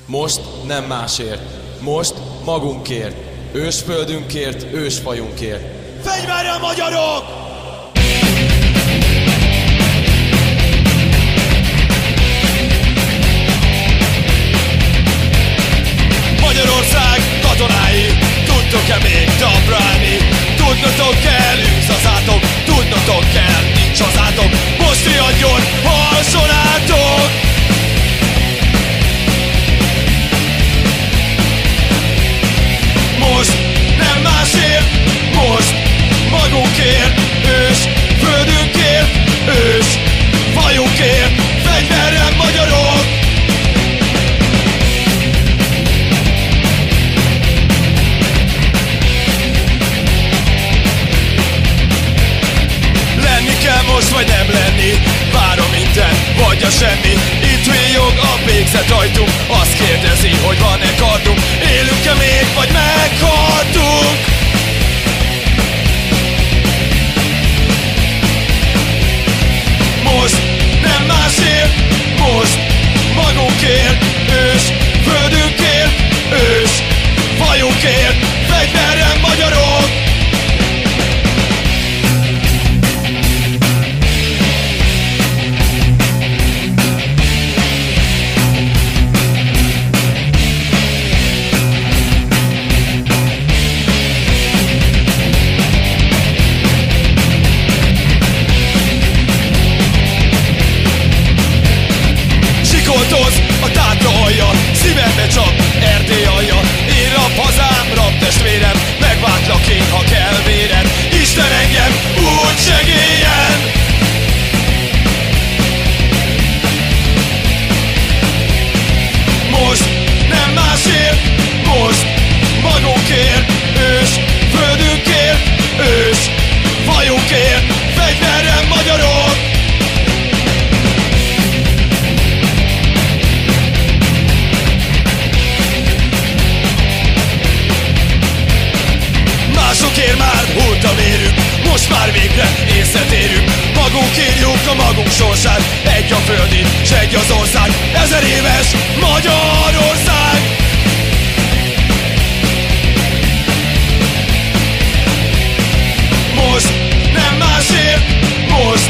Most nem másért, most magunkért, ősföldünkért, ősfajunkért. Fegyverrel, magyarok! Magyarország katonái, tudtok-e még talpra állni? Tudnotok kell, ősz hazátok, tudnotok kell, nincs hazátok. Most riadjon, ha alson álltok! Most nem másért, most magunkért, ős földünkért, ős fajunkért, fegyverrel, magyarok! Lenni kell most, vagy nem lenni, várom minden, vagy a semmi. Itt villog a végzett ajtunk, azt kérdezi, hogy van-e kardunk. Élünk-e még, vagy meghaltunk? Most nem másért, most magunkért, ős földünkért, ős fajunkért, fegyverrel, magyarok! Sikoltoz a Tátra alja, szívembe csap Erdély alja. Én rab hazám, rab testvérem, megváltlak én, ha kell véred. Isten engem úgy segéljen! Most nem másért, most magunkért, ős földünkért, ős fajunkért, fegyverrel, magyarok! Másokért már hult a vérünk, most már végre észretérünk. Magunk írjuk a magunk sorsát, egy a földi, s egy az ország. 1000 éves Magyarország! Most nem másért, most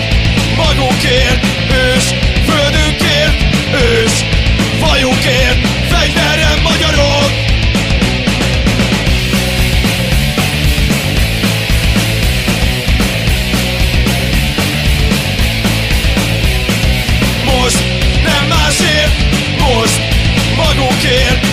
magunkért, ős földünkért, ős fajunkért, fegyverrel, magyarok! Most nem másért, most magunkért,